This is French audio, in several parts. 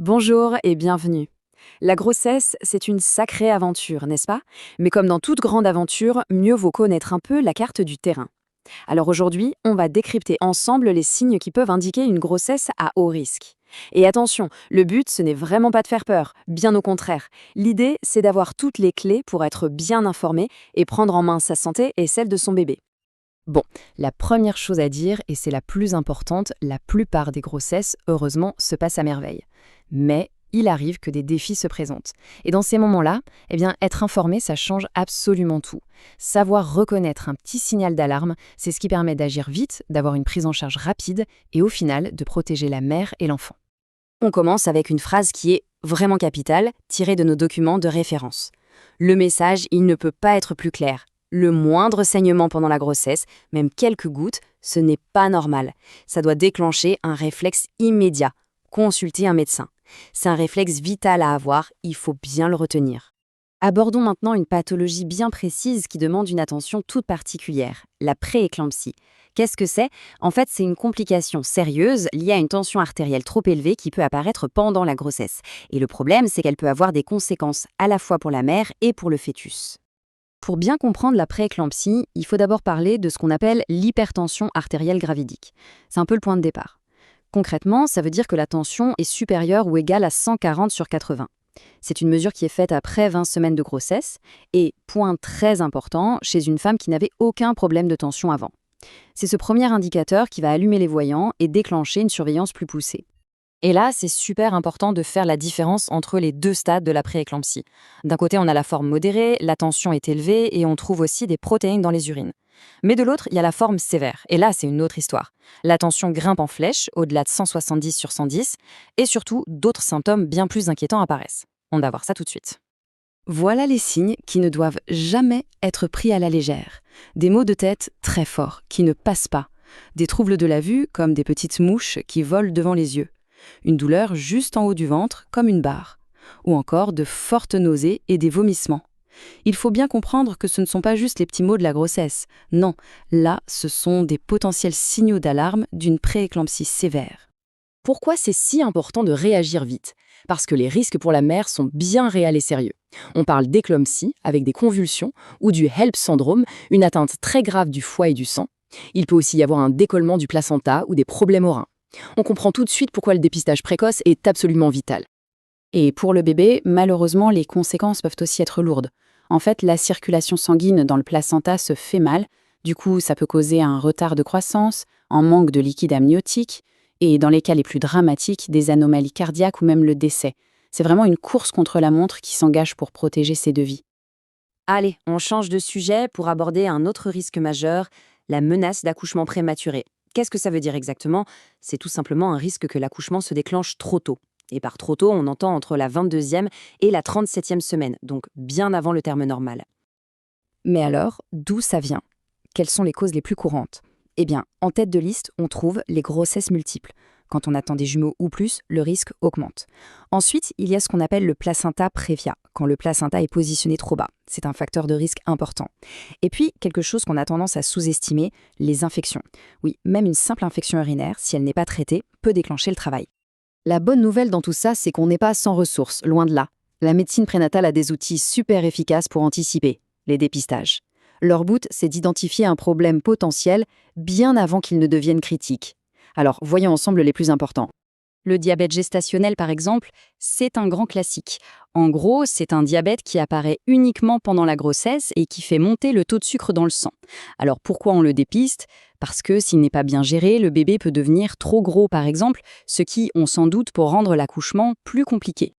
Bonjour et bienvenue. La grossesse, c'est une sacrée aventure, n'est-ce pas? Mais comme dans toute grande aventure, mieux vaut connaître un peu la carte du terrain. Alors aujourd'hui, on va décrypter ensemble les signes qui peuvent indiquer une grossesse à haut risque. Et attention, le but, ce n'est vraiment pas de faire peur, bien au contraire. L'idée, c'est d'avoir toutes les clés pour être bien informé et prendre en main sa santé et celle de son bébé. Bon, la première chose à dire, et c'est la plus importante, la plupart des grossesses, heureusement, se passent à merveille. Mais il arrive que des défis se présentent. Et dans ces moments-là, être informé, ça change absolument tout. Savoir reconnaître un petit signal d'alarme, c'est ce qui permet d'agir vite, d'avoir une prise en charge rapide et au final, de protéger la mère et l'enfant. On commence avec une phrase qui est vraiment capitale, tirée de nos documents de référence. Le message, il ne peut pas être plus clair. Le moindre saignement pendant la grossesse, même quelques gouttes, ce n'est pas normal. Ça doit déclencher un réflexe immédiat. Consulter un médecin. C'est un réflexe vital à avoir, il faut bien le retenir. Abordons maintenant une pathologie bien précise qui demande une attention toute particulière, la prééclampsie. Qu'est-ce que c'est? En fait, c'est une complication sérieuse liée à une tension artérielle trop élevée qui peut apparaître pendant la grossesse. Et le problème, c'est qu'elle peut avoir des conséquences à la fois pour la mère et pour le fœtus. Pour bien comprendre la prééclampsie, il faut d'abord parler de ce qu'on appelle l'hypertension artérielle gravidique. C'est un peu le point de départ. Concrètement, ça veut dire que la tension est supérieure ou égale à 140 sur 80. C'est une mesure qui est faite après 20 semaines de grossesse et, point très important, chez une femme qui n'avait aucun problème de tension avant. C'est ce premier indicateur qui va allumer les voyants et déclencher une surveillance plus poussée. Et là, c'est super important de faire la différence entre les deux stades de la prééclampsie. D'un côté, on a la forme modérée, la tension est élevée et on trouve aussi des protéines dans les urines. Mais de l'autre, il y a la forme sévère. Et là, c'est une autre histoire. La tension grimpe en flèche, au-delà de 170 sur 110, et surtout, d'autres symptômes bien plus inquiétants apparaissent. On va voir ça tout de suite. Voilà les signes qui ne doivent jamais être pris à la légère. Des maux de tête très forts, qui ne passent pas. Des troubles de la vue, comme des petites mouches qui volent devant les yeux. Une douleur juste en haut du ventre, comme une barre. Ou encore de fortes nausées et des vomissements. Il faut bien comprendre que ce ne sont pas juste les petits maux de la grossesse. Non, là, ce sont des potentiels signaux d'alarme d'une prééclampsie sévère. Pourquoi c'est si important de réagir vite? Parce que les risques pour la mère sont bien réels et sérieux. On parle d'éclampsie, avec des convulsions, ou du HELP syndrome, une atteinte très grave du foie et du sang. Il peut aussi y avoir un décollement du placenta ou des problèmes aux reins. On comprend tout de suite pourquoi le dépistage précoce est absolument vital. Et pour le bébé, malheureusement, les conséquences peuvent aussi être lourdes. En fait, la circulation sanguine dans le placenta se fait mal. Du coup, ça peut causer un retard de croissance, un manque de liquide amniotique, et dans les cas les plus dramatiques, des anomalies cardiaques ou même le décès. C'est vraiment une course contre la montre qui s'engage pour protéger ces deux vies. Allez, on change de sujet pour aborder un autre risque majeur, la menace d'accouchement prématuré. Qu'est-ce que ça veut dire exactement? C'est tout simplement un risque que l'accouchement se déclenche trop tôt. Et par trop tôt, on entend entre la 22e et la 37e semaine, donc bien avant le terme normal. Mais alors, d'où ça vient? Quelles sont les causes les plus courantes? Eh bien, en tête de liste, on trouve les grossesses multiples. Quand on attend des jumeaux ou plus, le risque augmente. Ensuite, il y a ce qu'on appelle le placenta prévia, quand le placenta est positionné trop bas. C'est un facteur de risque important. Et puis, quelque chose qu'on a tendance à sous-estimer, les infections. Oui, même une simple infection urinaire, si elle n'est pas traitée, peut déclencher le travail. La bonne nouvelle dans tout ça, c'est qu'on n'est pas sans ressources, loin de là. La médecine prénatale a des outils super efficaces pour anticiper, les dépistages. Leur but, c'est d'identifier un problème potentiel bien avant qu'il ne devienne critique. Alors, voyons ensemble les plus importants. Le diabète gestationnel, par exemple, c'est un grand classique. En gros, c'est un diabète qui apparaît uniquement pendant la grossesse et qui fait monter le taux de sucre dans le sang. Alors pourquoi on le dépiste? Parce que s'il n'est pas bien géré, le bébé peut devenir trop gros, par exemple, ce qui, on s'en doute, pour rendre l'accouchement plus compliqué.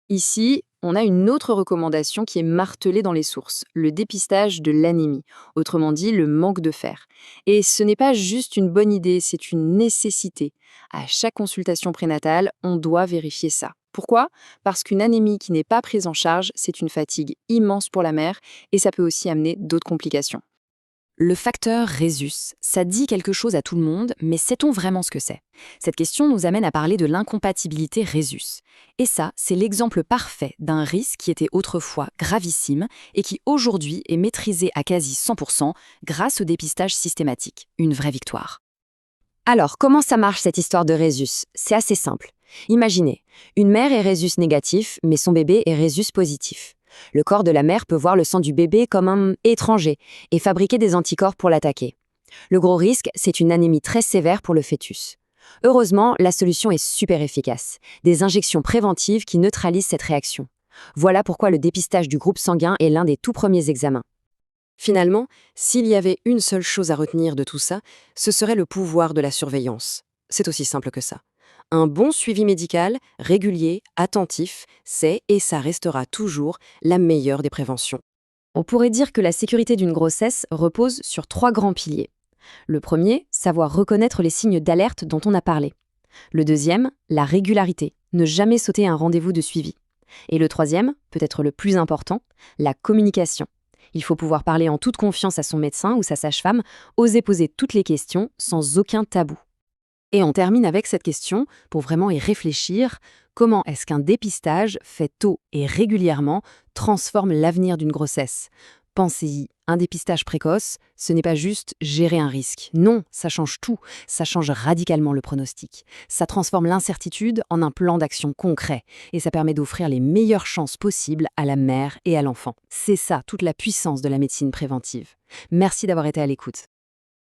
Ici, on a une autre recommandation qui est martelée dans les sources, le dépistage de l'anémie, autrement dit le manque de fer. Et ce n'est pas juste une bonne idée, c'est une nécessité. À chaque consultation prénatale, on doit vérifier ça. Pourquoi? Parce qu'une anémie qui n'est pas prise en charge, c'est une fatigue immense pour la mère et ça peut aussi amener d'autres complications. Le facteur Rhésus, ça dit quelque chose à tout le monde, mais sait-on vraiment ce que c'est? Cette question nous amène à parler de l'incompatibilité Rhésus. Et ça, c'est l'exemple parfait d'un risque qui était autrefois gravissime et qui aujourd'hui est maîtrisé à quasi 100% grâce au dépistage systématique. Une vraie victoire. Alors, comment ça marche cette histoire de Rhésus? C'est assez simple. Imaginez, une mère est Rhésus négatif, mais son bébé est Rhésus positif. Le corps de la mère peut voir le sang du bébé comme un étranger et fabriquer des anticorps pour l'attaquer. Le gros risque, c'est une anémie très sévère pour le fœtus. Heureusement, la solution est super efficace. Des injections préventives qui neutralisent cette réaction. Voilà pourquoi le dépistage du groupe sanguin est l'un des tout premiers examens. Finalement, s'il y avait une seule chose à retenir de tout ça, ce serait le pouvoir de la surveillance. C'est aussi simple que ça. Un bon suivi médical, régulier, attentif, c'est et ça restera toujours la meilleure des préventions. On pourrait dire que la sécurité d'une grossesse repose sur 3 grands piliers. Le premier, savoir reconnaître les signes d'alerte dont on a parlé. Le deuxième, la régularité, ne jamais sauter un rendez-vous de suivi. Et le troisième, peut-être le plus important, la communication. Il faut pouvoir parler en toute confiance à son médecin ou sa sage-femme, oser poser toutes les questions sans aucun tabou. Et on termine avec cette question, pour vraiment y réfléchir, comment est-ce qu'un dépistage fait tôt et régulièrement transforme l'avenir d'une grossesse? Pensez-y, un dépistage précoce, ce n'est pas juste gérer un risque. Non, ça change tout, ça change radicalement le pronostic. Ça transforme l'incertitude en un plan d'action concret et ça permet d'offrir les meilleures chances possibles à la mère et à l'enfant. C'est ça, toute la puissance de la médecine préventive. Merci d'avoir été à l'écoute.